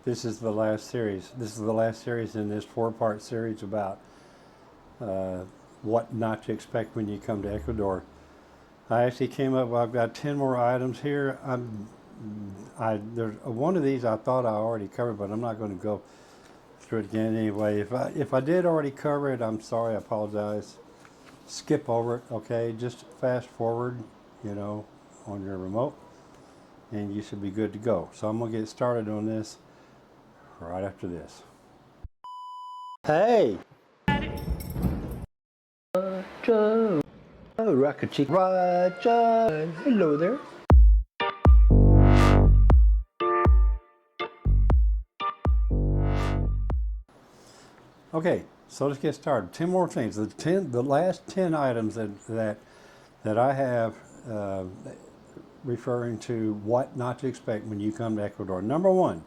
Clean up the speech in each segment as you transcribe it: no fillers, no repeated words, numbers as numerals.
This is the last series. This is the last series in this four-part series about uh, what not to expect when you come to Ecuador. I actually came up. I've got 10 more items here. There's one of these I thought I already covered, but I'm not going to go through it again anyway. If I did already cover it, I'm sorry. I apologize. Skip over it. Okay, just fast forward. On your remote, and you should be good to go. So I'm gonna get started on this right after this. Hey! Roger! Oh, Rocket Chick Roger! Hello there! Okay, so let's get started. 10 more things. The last 10 items that I have referring to what not to expect when you come to Ecuador. Number one,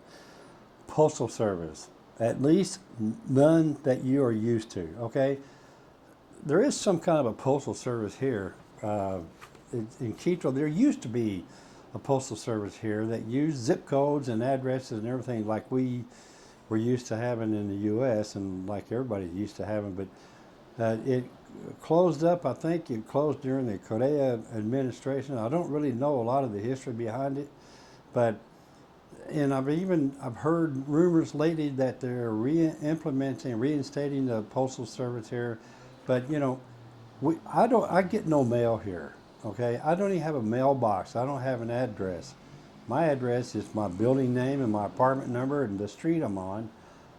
Postal Service. At least none that you are used to, okay? There is some kind of a postal service here. In Quito, there used to be a postal service here that used zip codes and addresses and everything like we were used to having in the U.S. and like everybody's used to having, but it closed up. I think it closed during the Correa administration. I don't really know a lot of the history behind it, but I've heard rumors lately that they're reinstating the postal service here, but I get no mail here. Okay, I don't even have a mailbox. I don't have an address. My address is my building name and my apartment number and the street I'm on,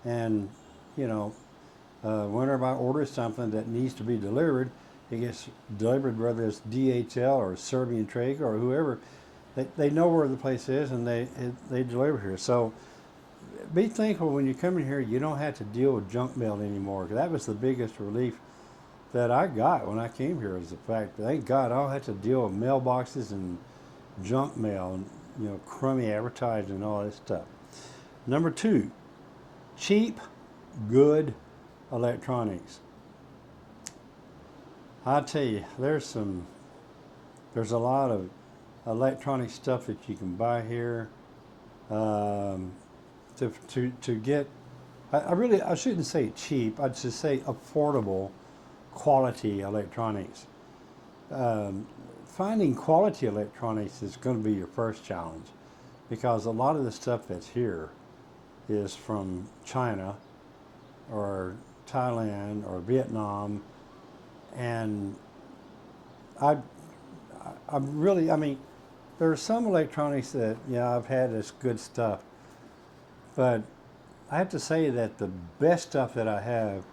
and whenever I order something that needs to be delivered, it gets delivered whether it's DHL or Serbian Trade or whoever. They know where the place is and they deliver here. So be thankful when you come in here you don't have to deal with junk mail anymore. That was the biggest relief that I got when I came here, is the fact that thank God I don't have to deal with mailboxes and junk mail and crummy advertising and all this stuff. Number two, cheap, good electronics. I tell you, there's a lot of electronic stuff that you can buy here. To get, I shouldn't say cheap. I'd just say affordable, quality electronics. Finding quality electronics is going to be your first challenge, because a lot of the stuff that's here is from China or Thailand or Vietnam, and I mean, there are some electronics that I've had that's good stuff, but I have to say that the best stuff that I have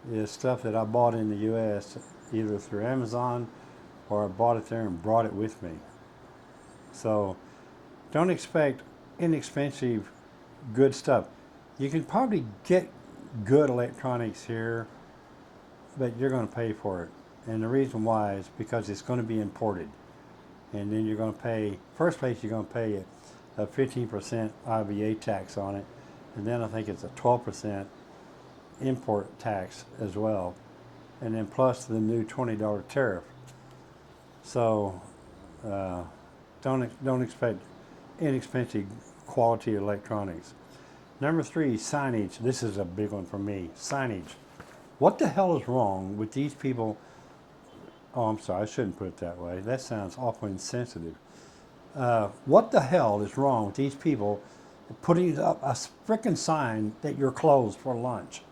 is stuff that I bought in the U.S. either through Amazon or I bought it there and brought it with me. So don't expect inexpensive good stuff. You can probably get good electronics here, but you're going to pay for it. And the reason why is because it's going to be imported. And then you're going to pay, first place you're going to pay a 15% IVA tax on it. And then I think it's a 12% import tax as well. And then plus the new $20 tariff. So don't expect inexpensive quality electronics. Number three, signage. This is a big one for me. Signage. What the hell is wrong with these people? Oh, I'm sorry, I shouldn't put it that way. That sounds awful insensitive. What the hell is wrong with these people putting up a frickin' sign that you're closed for lunch?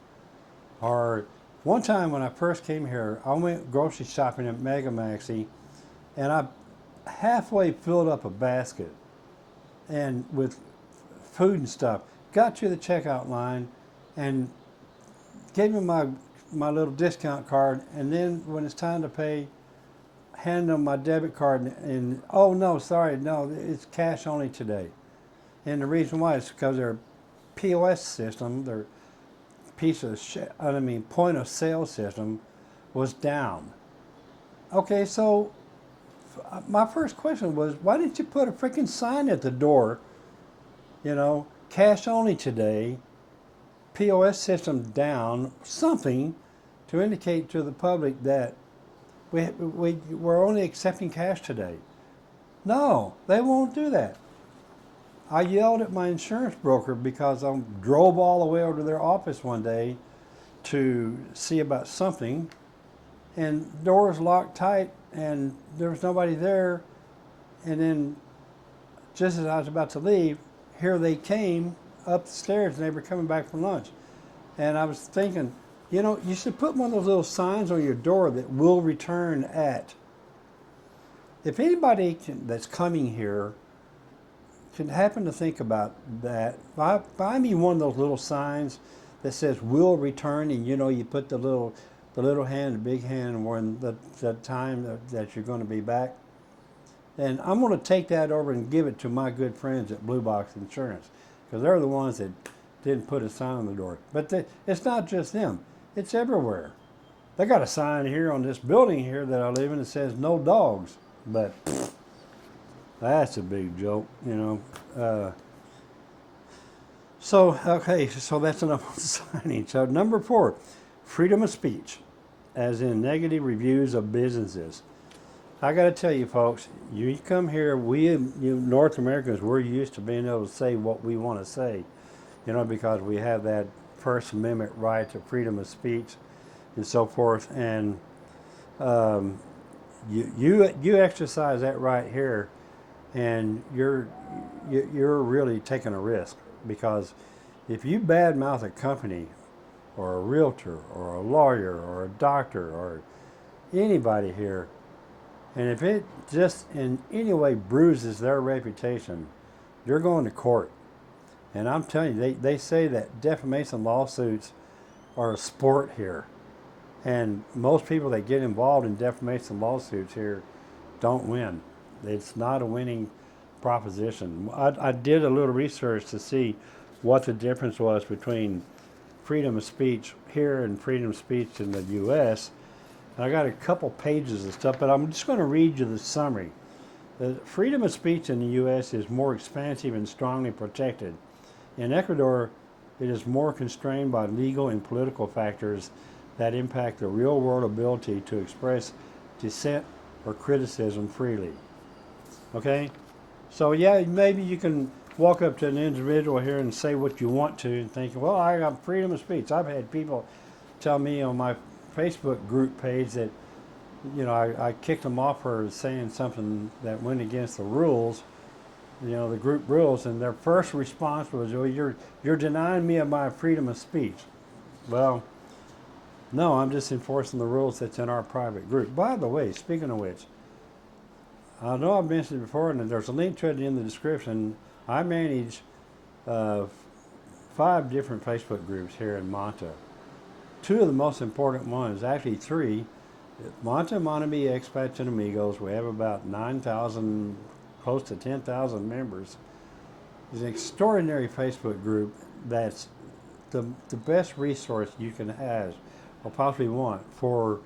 Or one time when I first came here, I went grocery shopping at Mega Maxi, and I halfway filled up a basket and with food and stuff. Got to the checkout line and gave me my little discount card, and then when it's time to pay, hand them my debit card, and oh no, sorry, no, it's cash only today. And the reason why is because their POS system, their point of sale system was down. Okay, so my first question was, why didn't you put a freaking sign at the door, cash only today, POS system down, something to indicate to the public that we're only accepting cash today. No, they won't do that. I yelled at my insurance broker because I drove all the way over to their office one day to see about something, and doors locked tight, and there was nobody there. And then, just as I was about to leave, here they came up the stairs, and they were coming back from lunch. And I was thinking, you know, you should put one of those little signs on your door that will return at. If anybody that's coming here can happen to think about that, buy me one of those little signs that says will return, and you know, you put the little hand, the big hand, when the time that you're going to be back. And I'm going to take that over and give it to my good friends at Blue Box Insurance, because they're the ones that didn't put a sign on the door. But it's not just them. It's everywhere. They got a sign here on this building here that I live in that says no dogs. But that's a big joke, you know. So that's enough on signage. So number 4, freedom of speech, as in negative reviews of businesses. I got to tell you, folks, you come here, you North Americans, we're used to being able to say what we want to say, you know, because we have that First Amendment right to freedom of speech and so forth. And you exercise that right here, and you're really taking a risk, because if you badmouth a company or a realtor or a lawyer or a doctor or anybody here, and if it just in any way bruises their reputation, you're going to court. And I'm telling you, they say that defamation lawsuits are a sport here. And most people that get involved in defamation lawsuits here don't win. It's not a winning proposition. I did a little research to see what the difference was between freedom of speech here and freedom of speech in the U.S. And I got a couple pages of stuff, but I'm just going to read you the summary. The freedom of speech in the U.S. is more expansive and strongly protected. In Ecuador, it is more constrained by legal and political factors that impact the real-world ability to express dissent or criticism freely. Okay? So yeah, maybe you can walk up to an individual here and say what you want to and think, well, I got freedom of speech. I've had people tell me on my Facebook group page that, you know, I kicked them off for saying something that went against the rules, you know, the group rules, and their first response was, well, you're denying me of my freedom of speech. Well, no, I'm just enforcing the rules that's in our private group. By the way, speaking of which, I know I've mentioned it before, and there's a link to it in the description. I manage 5 different Facebook groups here in Manta. 2 of the most important ones, actually 3, Manta, Expats, and Amigos. We have about 9,000, close to 10,000 members. It's an extraordinary Facebook group that's the best resource you can have or possibly want for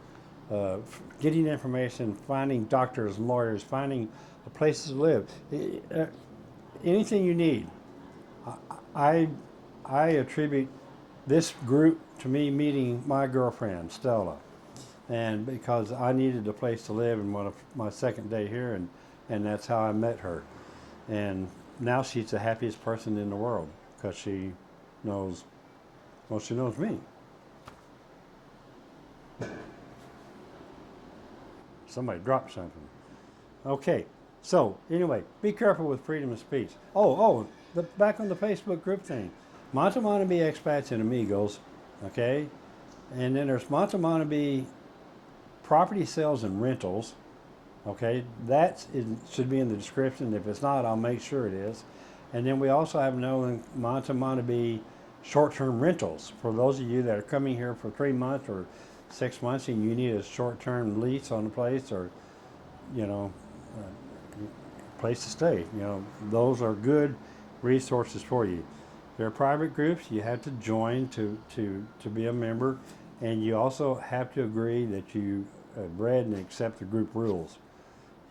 getting information, finding doctors, lawyers, finding places to live, anything you need. I attribute this group to me meeting my girlfriend, Stella, and because I needed a place to live in my second day here, and that's how I met her. And now she's the happiest person in the world because she knows me. Somebody dropped something. Okay, so anyway, be careful with freedom of speech. Back on the Facebook group thing. Manta Expats and Amigos, okay? And then there's Manta Property Sales and Rentals, okay? That should be in the description. If it's not, I'll make sure it is. And then we also have another Manta Short-Term Rentals. For those of you that are coming here for 3 months or 6 months and you need a short-term lease on the place, or, you know, place to stay. You know, those are good resources for you. They're private groups. You have to join to be a member, and you also have to agree that you have read and accept the group rules.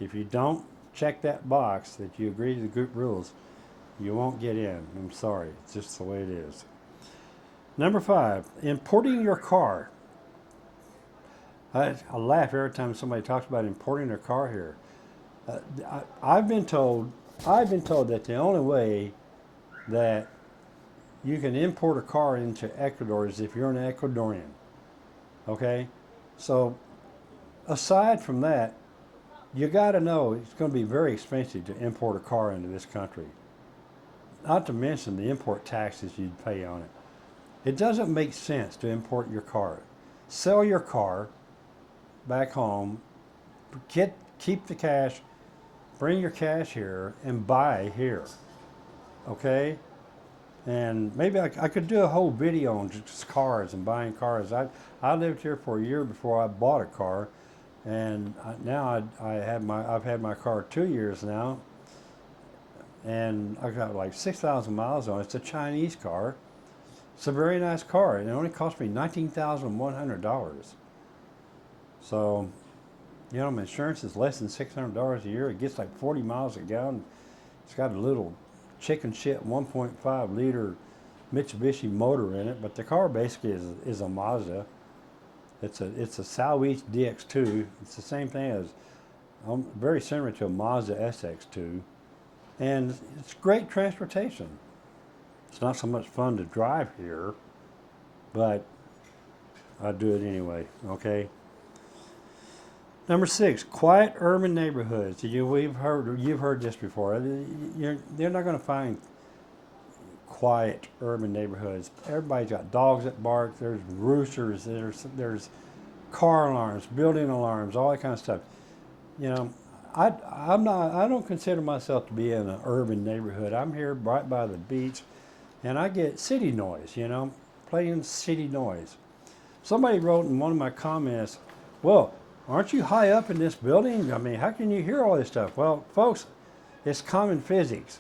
If you don't check that box that you agree to the group rules, you won't get in. I'm sorry. It's just the way it is. Number 5, importing your car. I laugh every time somebody talks about importing their car here. I've been told that the only way that you can import a car into Ecuador is if you're an Ecuadorian. Okay? So, aside from that, you got to know it's going to be very expensive to import a car into this country. Not to mention the import taxes you'd pay on it. It doesn't make sense to import your car. Sell your car back home, keep the cash, bring your cash here, and buy here. Okay? And maybe I could do a whole video on just cars and buying cars. I lived here for a year before I bought a car, and now I've had my car 2 years now, and I've got like 6,000 miles on it. It's a Chinese car. It's a very nice car, and it only cost me $19,100. So, you know, my insurance is less than $600 a year. It gets like 40 miles a gallon. It's got a little chicken shit 1.5 liter Mitsubishi motor in it, but the car basically is a Mazda. It's a Southeast DX2. It's the same thing as, very similar to a Mazda SX2, and it's great transportation. It's not so much fun to drive here, but I do it anyway. Okay. Number 6, quiet urban neighborhoods. You've heard this before. They're not going to find quiet urban neighborhoods. Everybody's got dogs that bark. There's roosters. There's car alarms, building alarms, all that kind of stuff. You know, I don't consider myself to be in an urban neighborhood. I'm here right by the beach, and I get city noise. You know, playing city noise. Somebody wrote in one of my comments, "Well, aren't you high up in this building? I mean, how can you hear all this stuff?" Well, folks, it's common physics.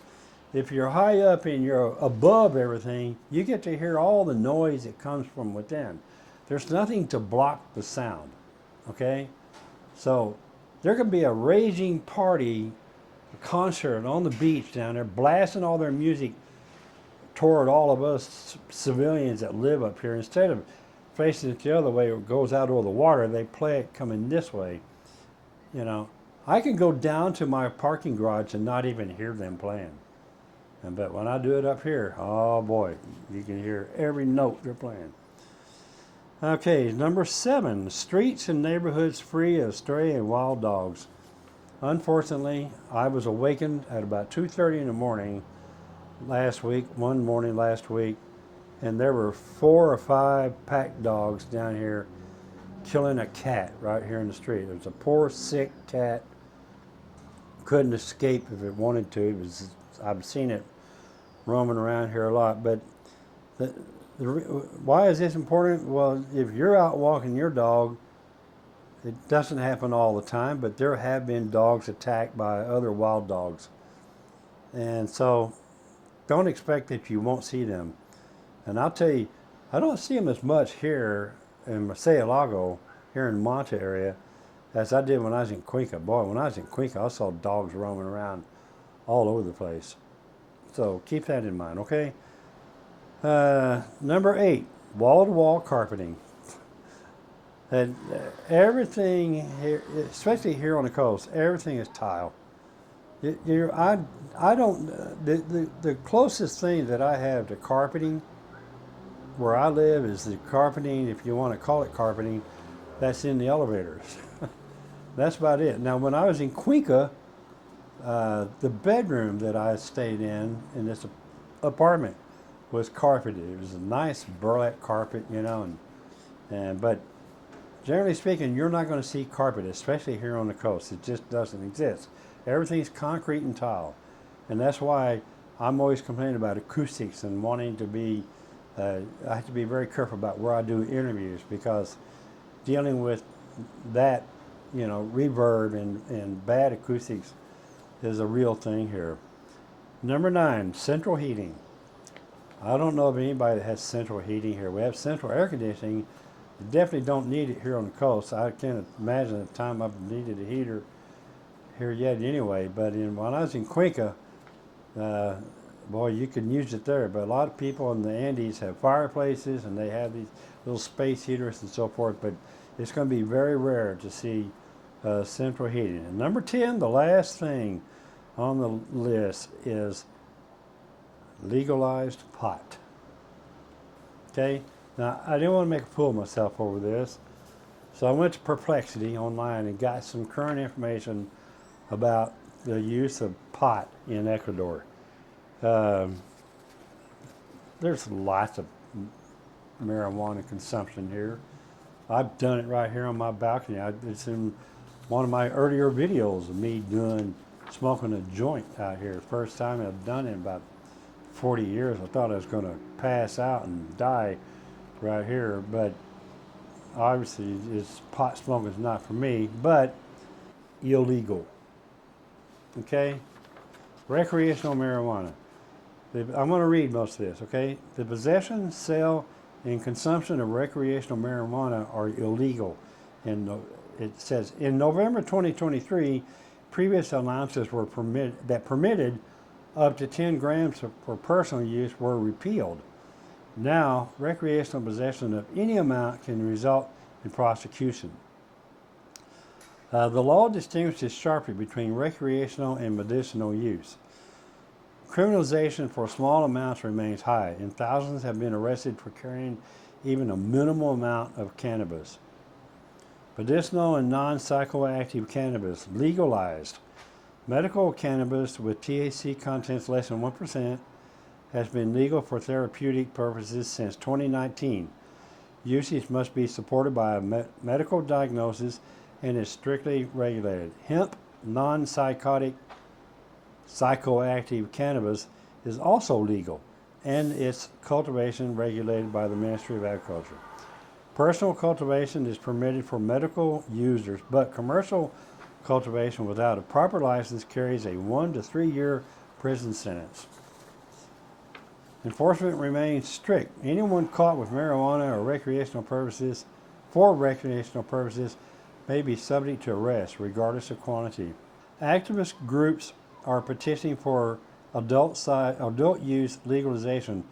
If you're high up and you're above everything, you get to hear all the noise that comes from within. There's nothing to block the sound, okay? So there could be a raging party, a concert on the beach down there, blasting all their music toward all of us civilians that live up here. Instead of facing it the other way, it goes out over the water, they play it coming this way. You know, I can go down to my parking garage and not even hear them playing. But when I do it up here, oh boy, you can hear every note they're playing. Okay, number 7, streets and neighborhoods free of stray and wild dogs. Unfortunately, I was awakened at about 2:30 in the morning one morning last week, and there were 4 or 5 pack dogs down here killing a cat right here in the street. There was a poor sick cat, couldn't escape if it wanted to. I've seen it roaming around here a lot. But why is this important? Well, if you're out walking your dog, it doesn't happen all the time, but there have been dogs attacked by other wild dogs. And so don't expect that you won't see them. And I'll tell you, I don't see them as much here in Lago, here in the Manta area, as I did when I was in Cuenca. Boy, when I was in Cuenca, I saw dogs roaming around all over the place. So keep that in mind, okay? Number 8, wall-to-wall carpeting. And everything here, especially here on the coast, everything is tile. The closest thing that I have to carpeting where I live is the carpeting, if you want to call it carpeting, that's in the elevators. That's about it. Now, when I was in Cuenca, the bedroom that I stayed in this apartment was carpeted. It was a nice burlap carpet, you know, but generally speaking, you're not going to see carpet, especially here on the coast. It just doesn't exist. Everything's concrete and tile, and that's why I'm always complaining about acoustics and wanting to be. I have to be very careful about where I do interviews, because dealing with that, you know, reverb and bad acoustics is a real thing here. Number 9, central heating. I don't know of anybody that has central heating here. We have central air conditioning. You definitely don't need it here on the coast. I can't imagine the time I've needed a heater here yet anyway. But when I was in Cuenca, boy, you can use it there. But a lot of people in the Andes have fireplaces, and they have these little space heaters and so forth. But it's going to be very rare to see central heating. And number 10, the last thing on the list is legalized pot. Okay, now I didn't want to make a fool of myself over this, so I went to Perplexity online and got some current information about the use of pot in Ecuador. There's lots of marijuana consumption here. I've done it right here on my balcony. It's in one of my earlier videos of me smoking a joint out here. First time I've done it in about 40 years. I thought I was going to pass out and die right here, but obviously pot smoking is not for me, but illegal. Okay? Recreational marijuana. I'm going to read most of this, okay? The possession, sale, and consumption of recreational marijuana are illegal. And it says, in November 2023, previous allowances were permitted up to 10 grams for personal use were repealed. Now, recreational possession of any amount can result in prosecution. The law distinguishes sharply between recreational and medicinal use. Criminalization for small amounts remains high, and thousands have been arrested for carrying even a minimal amount of cannabis. Medicinal and non-psychoactive cannabis legalized. Medical cannabis with THC contents less than 1% has been legal for therapeutic purposes since 2019. Usage must be supported by a medical diagnosis and is strictly regulated. Hemp, non-psychoactive cannabis is also legal, and its cultivation regulated by the Ministry of Agriculture. Personal cultivation is permitted for medical users, but commercial cultivation without a proper license carries a 1 to 3 year prison sentence. Enforcement remains strict. Anyone caught with marijuana or for recreational purposes may be subject to arrest, regardless of quantity. Activist groups are petitioning for adult use legalization,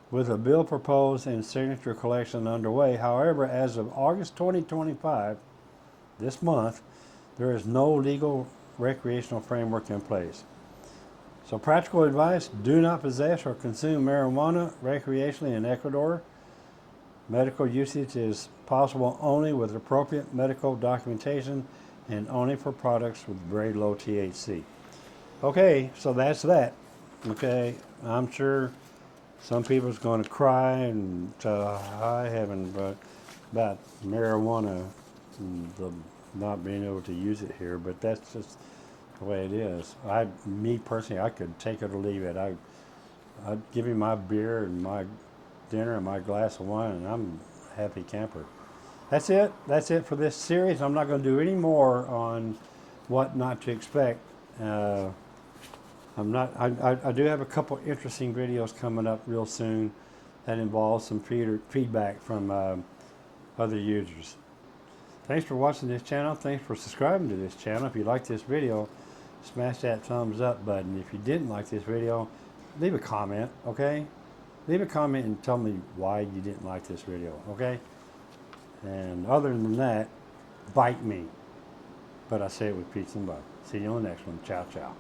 with a bill proposed and signature collection underway. However, as of August 2025, this month, there is no legal recreational framework in place. So practical advice: do not possess or consume marijuana recreationally in Ecuador. Medical usage is possible only with appropriate medical documentation and only for products with very low THC. Okay, so that's that. Okay, I'm sure some people's going to cry and high heaven about marijuana and not being able to use it here, but that's just the way it is. Me personally, I could take it or leave it. I'd give him my beer and my dinner and my glass of wine, and I'm a happy camper. That's it. That's it for this series. I'm not going to do any more on what not to expect. I do have a couple interesting videos coming up real soon that involve some feedback from other users. Thanks for watching this channel. Thanks for subscribing to this channel. If you like this video, smash that thumbs up button. If you didn't like this video, leave a comment, okay? Leave a comment and tell me why you didn't like this video, okay? And other than that, bite me. But I say it with peace and love. See you on the next one. Ciao, ciao.